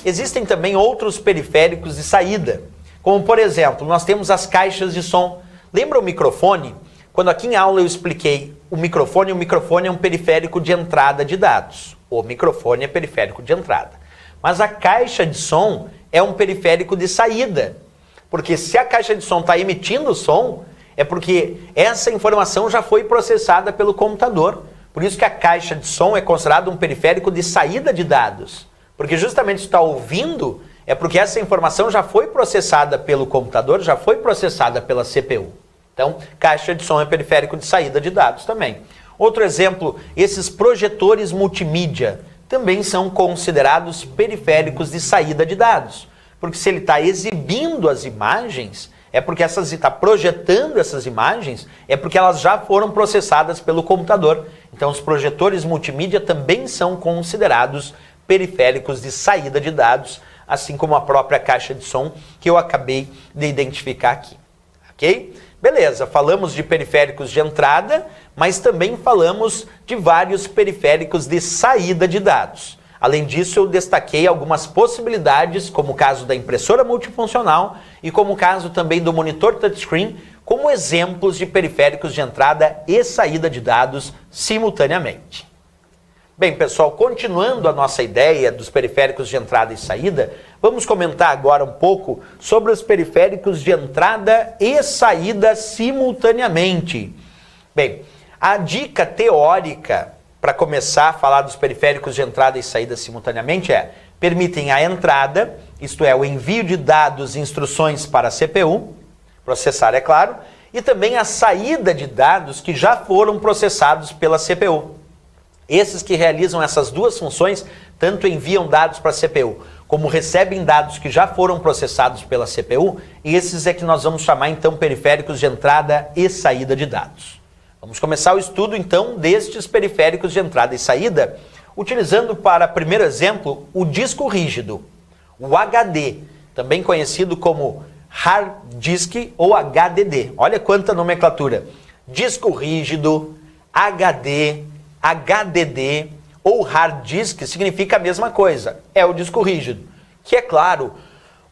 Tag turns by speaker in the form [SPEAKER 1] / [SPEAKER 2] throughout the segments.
[SPEAKER 1] existem também outros periféricos de saída, como por exemplo, nós temos as caixas de som. Lembra o microfone? Quando aqui em aula eu expliquei o microfone é um periférico de entrada de dados. O microfone é periférico de entrada. Mas a caixa de som é um periférico de saída. Porque se a caixa de som está emitindo som, é porque essa informação já foi processada pelo computador. Por isso que a caixa de som é considerada um periférico de saída de dados. Porque justamente se está ouvindo, é porque essa informação já foi processada pelo computador, já foi processada pela CPU. Então, caixa de som é periférico de saída de dados também. Outro exemplo, esses projetores multimídia também são considerados periféricos de saída de dados. Porque se ele está exibindo as imagens, é porque está projetando essas imagens, é porque elas já foram processadas pelo computador. Então, os projetores multimídia também são considerados periféricos de saída de dados, assim como a própria caixa de som que eu acabei de identificar aqui. Ok? Beleza, falamos de periféricos de entrada, mas também falamos de vários periféricos de saída de dados. Além disso, eu destaquei algumas possibilidades, como o caso da impressora multifuncional e como o caso também do monitor touchscreen, como exemplos de periféricos de entrada e saída de dados simultaneamente. Bem, pessoal, continuando a nossa ideia dos periféricos de entrada e saída, vamos comentar agora um pouco sobre os periféricos de entrada e saída simultaneamente. Bem, a dica teórica para começar a falar dos periféricos de entrada e saída simultaneamente permitem a entrada, isto é, o envio de dados e instruções para a CPU, processar é claro, e também a saída de dados que já foram processados pela CPU. Esses que realizam essas duas funções, tanto enviam dados para a CPU, como recebem dados que já foram processados pela CPU, e esses é que nós vamos chamar então periféricos de entrada e saída de dados. Vamos começar o estudo então destes periféricos de entrada e saída, utilizando para primeiro exemplo o disco rígido, o HD, também conhecido como Hard Disk ou HDD. Olha quanta nomenclatura. Disco rígido, HD, HDD ou Hard Disk significa a mesma coisa. É o disco rígido, que é claro,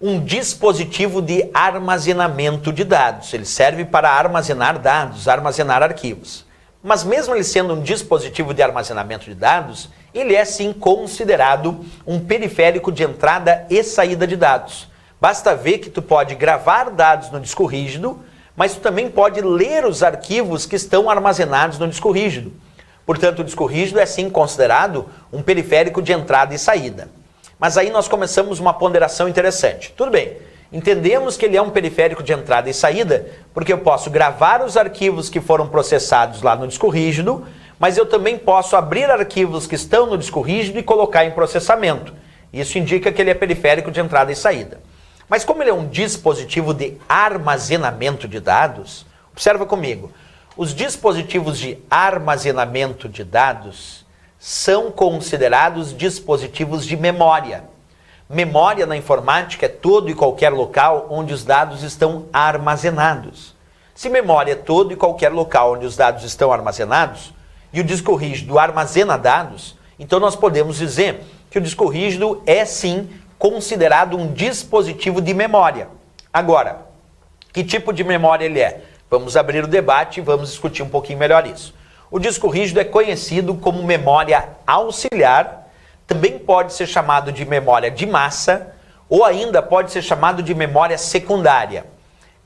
[SPEAKER 1] um dispositivo de armazenamento de dados. Ele serve para armazenar dados, armazenar arquivos. Mas mesmo ele sendo um dispositivo de armazenamento de dados, ele é sim considerado um periférico de entrada e saída de dados. Basta ver que tu pode gravar dados no disco rígido, mas tu também pode ler os arquivos que estão armazenados no disco rígido. Portanto, o disco rígido é sim considerado um periférico de entrada e saída. Mas aí nós começamos uma ponderação interessante. Tudo bem, entendemos que ele é um periférico de entrada e saída, porque eu posso gravar os arquivos que foram processados lá no disco rígido, mas eu também posso abrir arquivos que estão no disco rígido e colocar em processamento. Isso indica que ele é periférico de entrada e saída. Mas como ele é um dispositivo de armazenamento de dados, observa comigo, os dispositivos de armazenamento de dados são considerados dispositivos de memória. Memória na informática é todo e qualquer local onde os dados estão armazenados. Se memória é todo e qualquer local onde os dados estão armazenados, e o disco rígido armazena dados, então nós podemos dizer que o disco rígido é sim considerado um dispositivo de memória. Agora, que tipo de memória ele é? Vamos abrir o debate e vamos discutir um pouquinho melhor isso. O disco rígido é conhecido como memória auxiliar, também pode ser chamado de memória de massa, ou ainda pode ser chamado de memória secundária.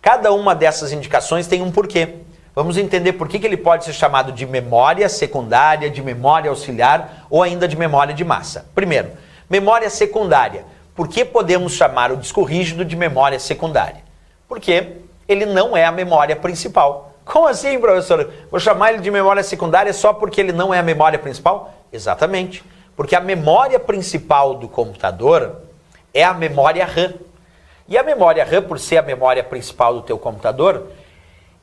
[SPEAKER 1] Cada uma dessas indicações tem um porquê. Vamos entender por que ele pode ser chamado de memória secundária, de memória auxiliar ou ainda de memória de massa. Primeiro, memória secundária. Por que podemos chamar o disco rígido de memória secundária? Porque ele não é a memória principal. Como assim, professor? Vou chamar ele de memória secundária só porque ele não é a memória principal? Exatamente. Porque a memória principal do computador é a memória RAM. E a memória RAM, por ser a memória principal do teu computador,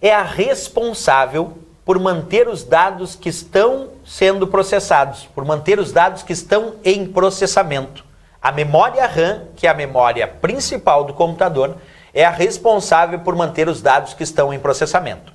[SPEAKER 1] é a responsável por manter os dados que estão sendo processados, por manter os dados que estão em processamento. A memória RAM, que é a memória principal do computador, é a responsável por manter os dados que estão em processamento.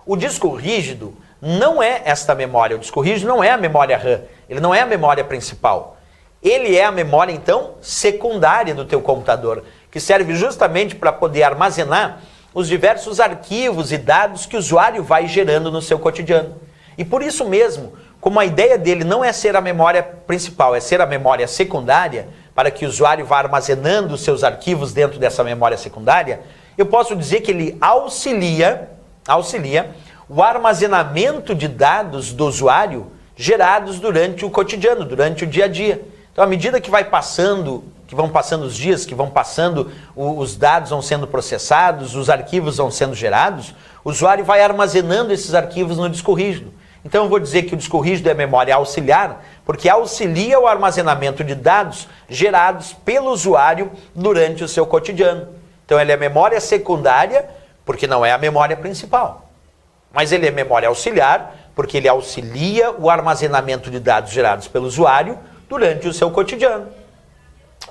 [SPEAKER 1] O disco rígido não é esta memória, o disco rígido não é a memória RAM, ele não é a memória principal. Ele é a memória, então, secundária do teu computador, que serve justamente para poder armazenar os diversos arquivos e dados que o usuário vai gerando no seu cotidiano. E por isso mesmo, como a ideia dele não é ser a memória principal, é ser a memória secundária, para que o usuário vá armazenando os seus arquivos dentro dessa memória secundária, eu posso dizer que ele auxilia o armazenamento de dados do usuário gerados durante o cotidiano, durante o dia a dia. Então, à medida que vão passando os dias, que vão passando, os dados vão sendo processados, os arquivos vão sendo gerados, o usuário vai armazenando esses arquivos no disco rígido. Então, eu vou dizer que o disco rígido é memória auxiliar, porque auxilia o armazenamento de dados gerados pelo usuário durante o seu cotidiano. Então, ele é memória secundária, porque não é a memória principal. Mas ele é memória auxiliar, porque ele auxilia o armazenamento de dados gerados pelo usuário durante o seu cotidiano.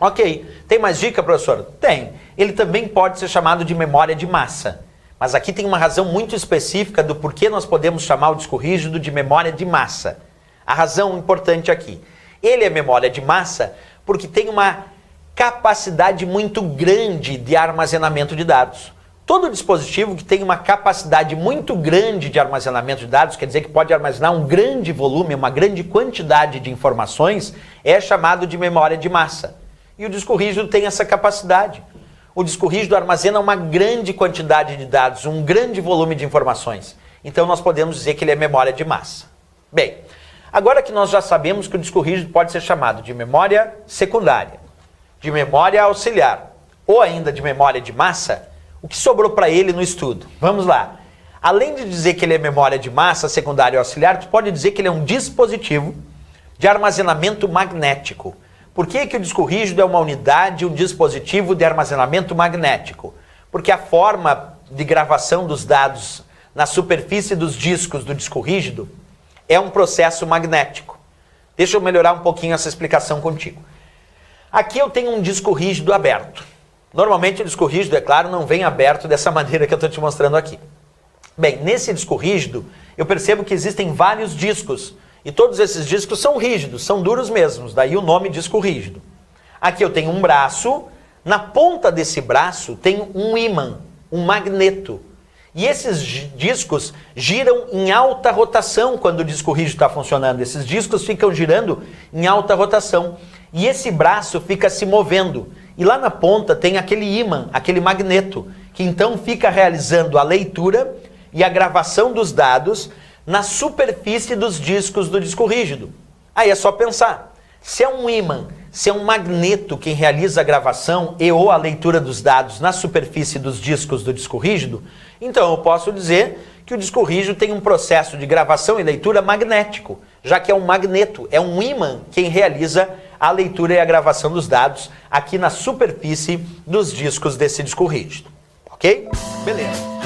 [SPEAKER 1] Ok. Tem mais dica, professor? Tem. Ele também pode ser chamado de memória de massa. Mas aqui tem uma razão muito específica do porquê nós podemos chamar o disco rígido de memória de massa. A razão importante aqui. Ele é memória de massa porque tem uma capacidade muito grande de armazenamento de dados. Todo dispositivo que tem uma capacidade muito grande de armazenamento de dados, quer dizer que pode armazenar um grande volume, uma grande quantidade de informações, é chamado de memória de massa. E o disco rígido tem essa capacidade. O disco rígido armazena uma grande quantidade de dados, um grande volume de informações. Então nós podemos dizer que ele é memória de massa. Bem, agora que nós já sabemos que o disco rígido pode ser chamado de memória secundária, de memória auxiliar ou ainda de memória de massa, o que sobrou para ele no estudo? Vamos lá. Além de dizer que ele é memória de massa, secundária ou auxiliar, tu pode dizer que ele é um dispositivo de armazenamento magnético. Por que que o disco rígido é uma unidade, um dispositivo de armazenamento magnético? Porque a forma de gravação dos dados na superfície dos discos do disco rígido é um processo magnético. Deixa eu melhorar um pouquinho essa explicação contigo. Aqui eu tenho um disco rígido aberto. Normalmente o disco rígido, é claro, não vem aberto dessa maneira que eu estou te mostrando aqui. Bem, nesse disco rígido, eu percebo que existem vários discos. E todos esses discos são rígidos, são duros mesmos, daí o nome disco rígido. Aqui eu tenho um braço, na ponta desse braço tem um ímã, um magneto. E esses discos giram em alta rotação quando o disco rígido está funcionando. Esses discos ficam girando em alta rotação. E esse braço fica se movendo. E lá na ponta tem aquele ímã, aquele magneto, que então fica realizando a leitura e a gravação dos dados na superfície dos discos do disco rígido. Aí é só pensar, se é um ímã, se é um magneto quem realiza a gravação e ou a leitura dos dados na superfície dos discos do disco rígido, então eu posso dizer que o disco rígido tem um processo de gravação e leitura magnético, já que é um magneto, é um ímã quem realiza a leitura e a gravação dos dados aqui na superfície dos discos desse disco rígido. Ok? Beleza.